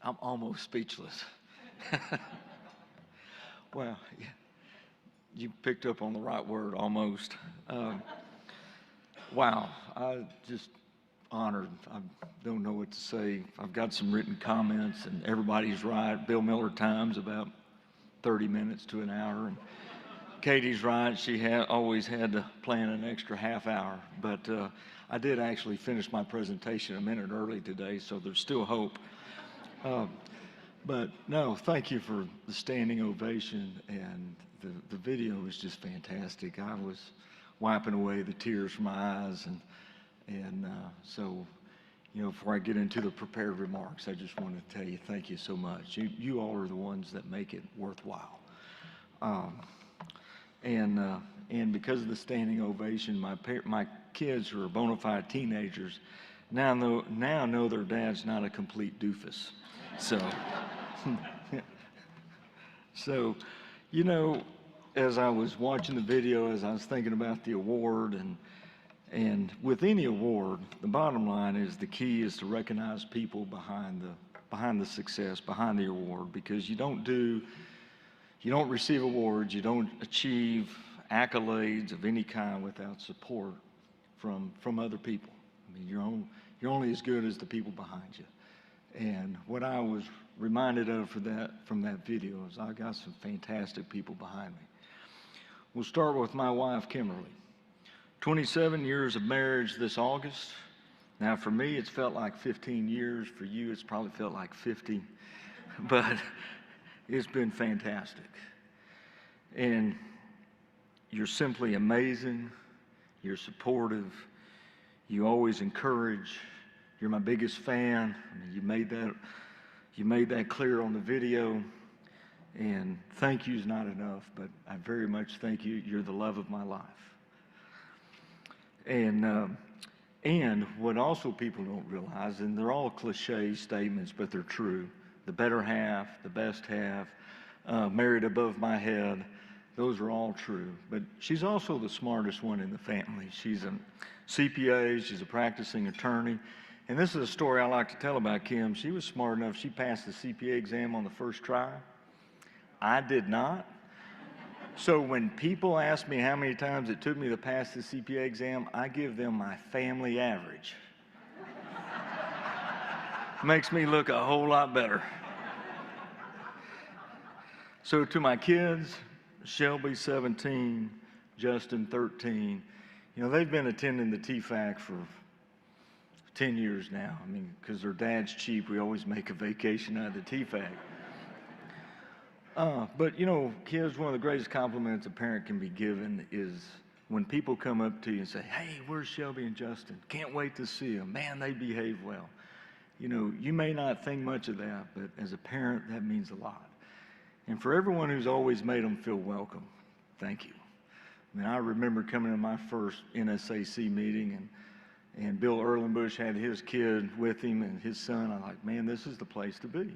I'm almost speechless. Well, yeah, you picked up on the right word, almost. Wow, I just honored. I don't know what to say. I've got some written comments, and everybody's right. Bill Miller Times about 30 minutes to an hour. And Katie's right. She always had to plan an extra half hour. But I did actually finish my presentation a minute early today, so there's still hope. But no, thank you for the standing ovation, and the video was just fantastic. I was wiping away the tears from my eyes, and so, you know, before I get into the prepared remarks, I just want to tell you thank you so much. You all are the ones that make it worthwhile. And because of the standing ovation, my kids who are bona fide teenagers now know their dad's not a complete doofus. So, so, you know, as I was watching the video, as I was thinking about the award, and with any award, the bottom line is the key is to recognize people behind the success, behind the award, because you don't receive awards, you don't achieve accolades of any kind without support from other people. I mean, you're only as good as the people behind you. And what I was reminded of from that video is I got some fantastic people behind me. We'll start with my wife, Kimberly. 27 years of marriage this August. Now, for me, it's felt like 15 years. For you, it's probably felt like 50. But it's been fantastic. And you're simply amazing. You're supportive. You always encourage. You're my biggest fan. I mean, you made that clear on the video. And thank you is not enough, but I very much thank you. You're the love of my life. And what also people don't realize, and they're all cliche statements, but they're true. The better half, the best half, married above my head, those are all true. But she's also the smartest one in the family. She's a CPA, she's a practicing attorney. And this is a story I like to tell about Kim. She was smart enough, she passed the CPA exam on the first try. I did not. So when people ask me how many times it took me to pass the CPA exam, I give them my family average. Makes me look a whole lot better. So to my kids, Shelby 17, Justin 13, you know, they've been attending the TFACC for 10 years now. I mean, because their dad's cheap, we always make a vacation out of the TFACC. But, you know, kids, one of the greatest compliments a parent can be given is when people come up to you and say, hey, where's Shelby and Justin? Can't wait to see them. Man, they behave well. You know, you may not think much of that, but as a parent, that means a lot. And for everyone who's always made them feel welcome, thank you. I mean, I remember coming to my first NSAC meeting, and Bill Erlenbush had his kid with him and his son. I'm like, man, this is the place to be.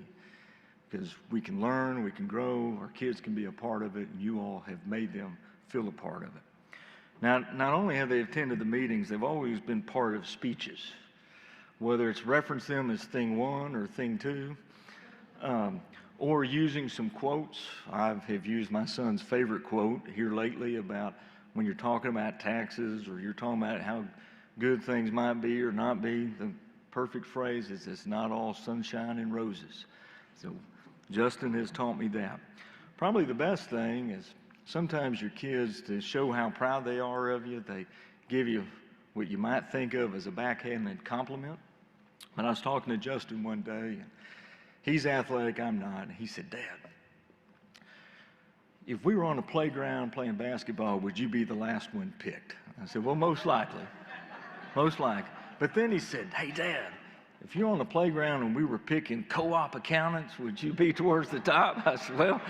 Because we can learn, we can grow, our kids can be a part of it, and you all have made them feel a part of it. Now, not only have they attended the meetings, they've always been part of speeches, whether it's reference them as thing one or thing two, or using some quotes. I have used my son's favorite quote here lately about when you're talking about taxes or you're talking about how good things might be or not be, the perfect phrase is, it's not all sunshine and roses. So Justin has taught me that. Probably the best thing is sometimes your kids, to show how proud they are of you, they give you what you might think of as a backhanded compliment. But I was talking to Justin one day, and he's athletic, I'm not, and he said, Dad, if we were on a playground playing basketball, would you be the last one picked? I said, well, most likely, most likely. But then he said, hey, Dad, if you're on the playground and we were picking co-op accountants, would you be towards the top? I said, well,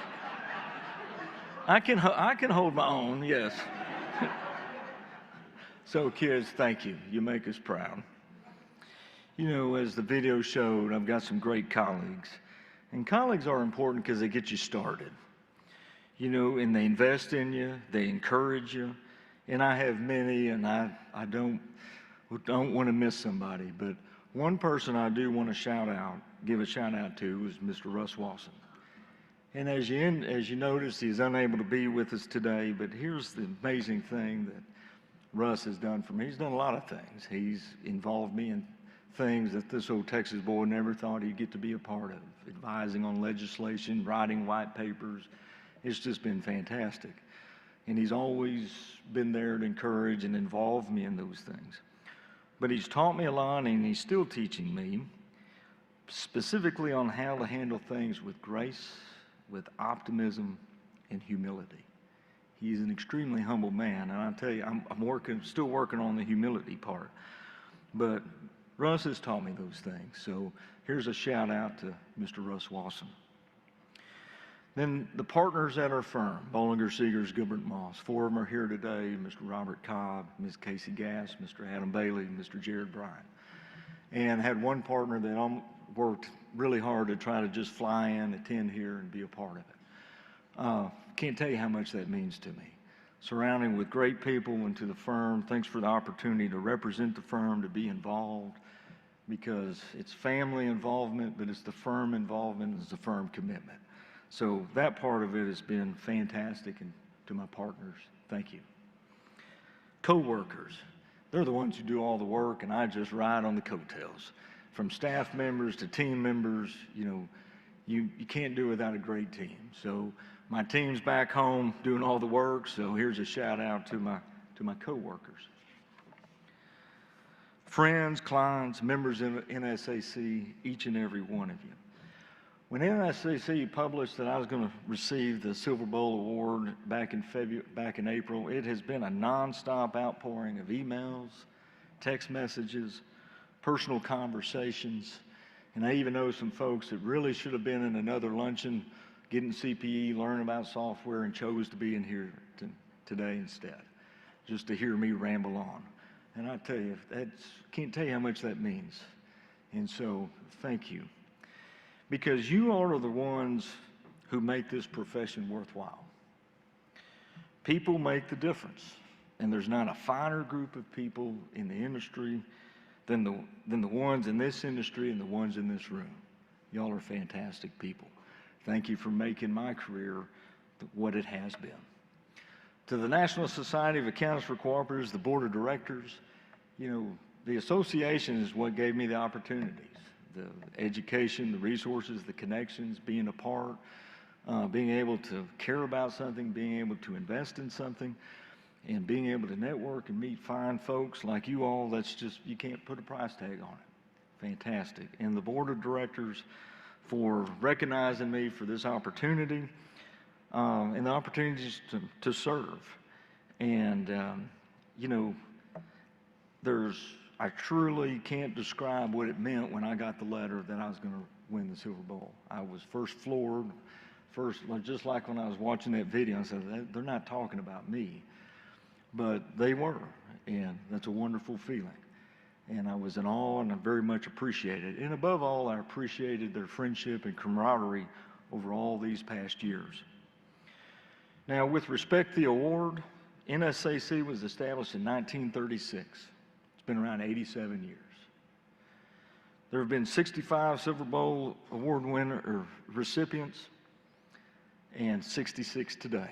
I can hold my own, yes. So kids, thank you. You make us proud. You know, as the video showed, I've got some great colleagues. And colleagues are important because they get you started. You know, and they invest in you, they encourage you. And I have many, and I don't want to miss somebody, but one person I do want to shout out, give a shout out to is Mr. Russ Wasson. And as you noticed, he's unable to be with us today, but here's the amazing thing that Russ has done for me. He's done a lot of things. He's involved me in things that this old Texas boy never thought he'd get to be a part of, advising on legislation, writing white papers. It's just been fantastic. And he's always been there to encourage and involve me in those things. But he's taught me a lot, and he's still teaching me, specifically on how to handle things with grace, with optimism, and humility. He's an extremely humble man, and I tell you, I'm still working on the humility part. But Russ has taught me those things, so here's a shout out to Mr. Russ Wasson. Then the partners at our firm, Bolinger, Segars, Gilbert Moss. 4 of them are here today: Mr. Robert Cobb, Ms. Casey Gass, Mr. Adam Bailey, and Mr. Jared Bryan. And had one partner that worked really hard to try to just fly in, attend here, and be a part of it. Can't tell you how much that means to me. Surrounding with great people and to the firm, thanks for the opportunity to represent the firm, to be involved, because it's family involvement, but it's the firm involvement, it's the firm commitment. So that part of it has been fantastic, and to my partners, thank you. Co-workers, they're the ones who do all the work, and I just ride on the coattails. From staff members to team members, you can't do without a great team. So my team's back home doing all the work, so here's a shout out to my co-workers. Friends, clients, members of NSAC, each and every one of you. When NSAC published that I was going to receive the Silver Bowl Award back in April, it has been a nonstop outpouring of emails, text messages, personal conversations, and I even know some folks that really should have been in another luncheon getting CPE, learning about software, and chose to be in here today instead, just to hear me ramble on. And I tell you, can't tell you how much that means. And so, thank you. Because you all are the ones who make this profession worthwhile. People make the difference, and there's not a finer group of people in the industry than the ones in this industry and the ones in this room. Y'all are fantastic people. Thank you for making my career what it has been. To the National Society of Accountants for Cooperatives, the board of directors, the association is what gave me the opportunities. The education, the resources, the connections, being a part, being able to care about something, being able to invest in something, and being able to network and meet fine folks like you all, you can't put a price tag on it. Fantastic. And the board of directors for recognizing me for this opportunity and the opportunities to serve. And, I truly can't describe what it meant when I got the letter that I was going to win the Silver Bowl. I was first floored, just like when I was watching that video, I said, they're not talking about me. But they were, and that's a wonderful feeling. And I was in awe, and I very much appreciated it. And above all, I appreciated their friendship and camaraderie over all these past years. Now, with respect to the award, NSAC was established in 1936. Been around 87 years. There have been 65 Silver Bowl Award recipients and 66 today.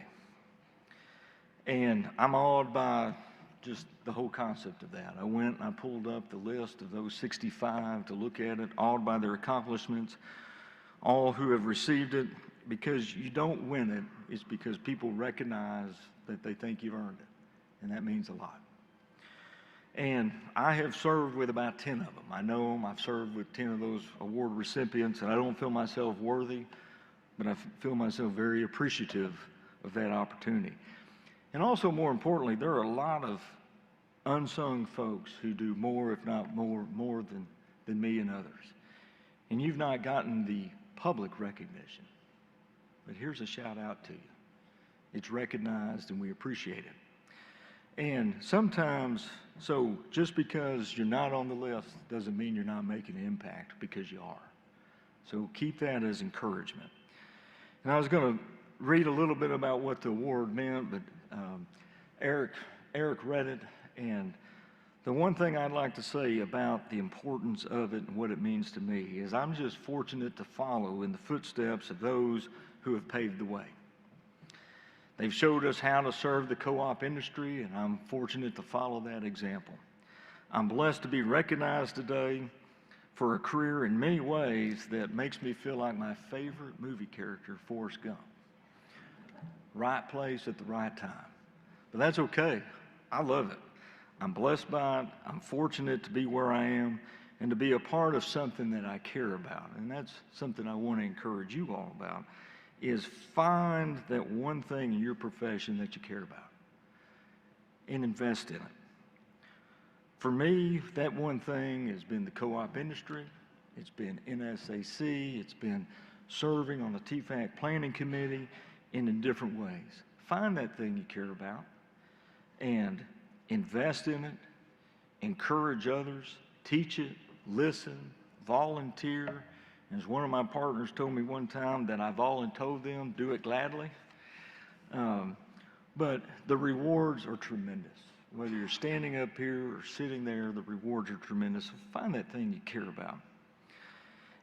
And I'm awed by just the whole concept of that. I went and I pulled up the list of those 65 to look at it, awed by their accomplishments, all who have received it, because you don't win it, it's because people recognize that they think you've earned it, and that means a lot. And I have served with about 10 of them. I know them. I've served with 10 of those award recipients, and I don't feel myself worthy, but I feel myself very appreciative of that opportunity. And also, more importantly, there are a lot of unsung folks who do more, if not more than me and others. And you've not gotten the public recognition. But here's a shout out to you. It's recognized, and we appreciate it. And sometimes, so just because you're not on the list doesn't mean you're not making an impact, because you are. So keep that as encouragement. And I was going to read a little bit about what the award meant, but Eric read it, and The one thing I'd like to say about the importance of it and what it means to me is I'm just fortunate to follow in the footsteps of those who have paved the way. They've showed us how to serve the co-op industry, and I'm fortunate to follow that example. I'm blessed to be recognized today for a career in many ways that makes me feel like my favorite movie character, Forrest Gump. Right place at the right time. But that's okay. I love it. I'm blessed by it. I'm fortunate to be where I am and to be a part of something that I care about. And that's something I want to encourage you all about, is find that one thing in your profession that you care about and invest in it. For me, that one thing has been the co-op industry. It's been NSAC. It's been serving on the TFACC planning committee and in different ways. Find that thing you care about and invest in it, encourage others, teach it, listen, volunteer. As one of my partners told me one time that I volunteered them, do it gladly. But the rewards are tremendous. Whether you're standing up here or sitting there, the rewards are tremendous. So find that thing you care about.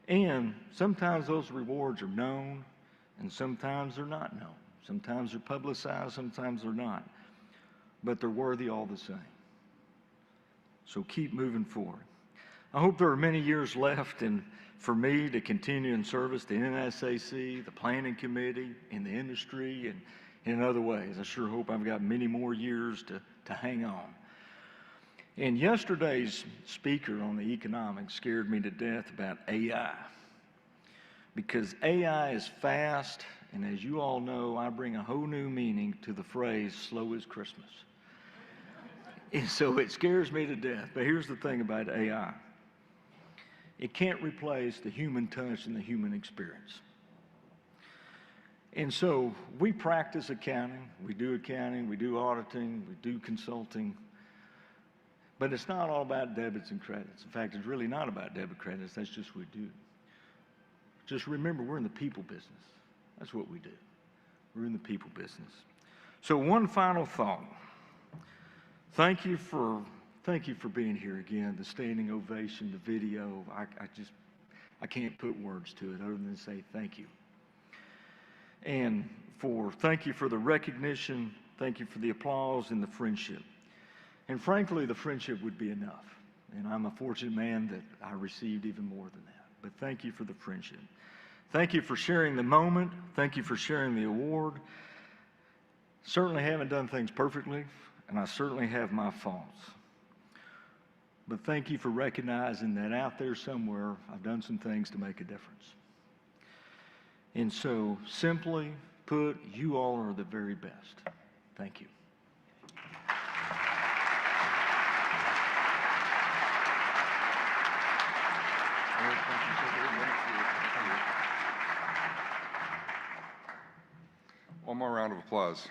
And sometimes those rewards are known, and sometimes they're not known. Sometimes they're publicized, sometimes they're not. But they're worthy all the same. So keep moving forward. I hope there are many years left for me to continue in service to NSAC, the planning committee, in the industry, and in other ways. I sure hope I've got many more years to hang on. And yesterday's speaker on the economics scared me to death about AI. Because AI is fast, and as you all know, I bring a whole new meaning to the phrase, slow as Christmas. And so it scares me to death. But here's the thing about AI. It can't replace the human touch and the human experience. And so we practice accounting, we do auditing, we do consulting, but it's not all about debits and credits. In fact, it's really not about debit credits, that's just what we do. Just remember, we're in the people business. That's what we do. We're in the people business. So one final thought. Thank you for being here again, the standing ovation, the video. I can't put words to it other than to say thank you. And thank you for the recognition, thank you for the applause and the friendship. And frankly, the friendship would be enough. And I'm a fortunate man that I received even more than that. But thank you for the friendship. Thank you for sharing the moment. Thank you for sharing the award. Certainly haven't done things perfectly, and I certainly have my faults. But thank you for recognizing that out there somewhere, I've done some things to make a difference. And so, simply put, you all are the very best. Thank you. One more round of applause.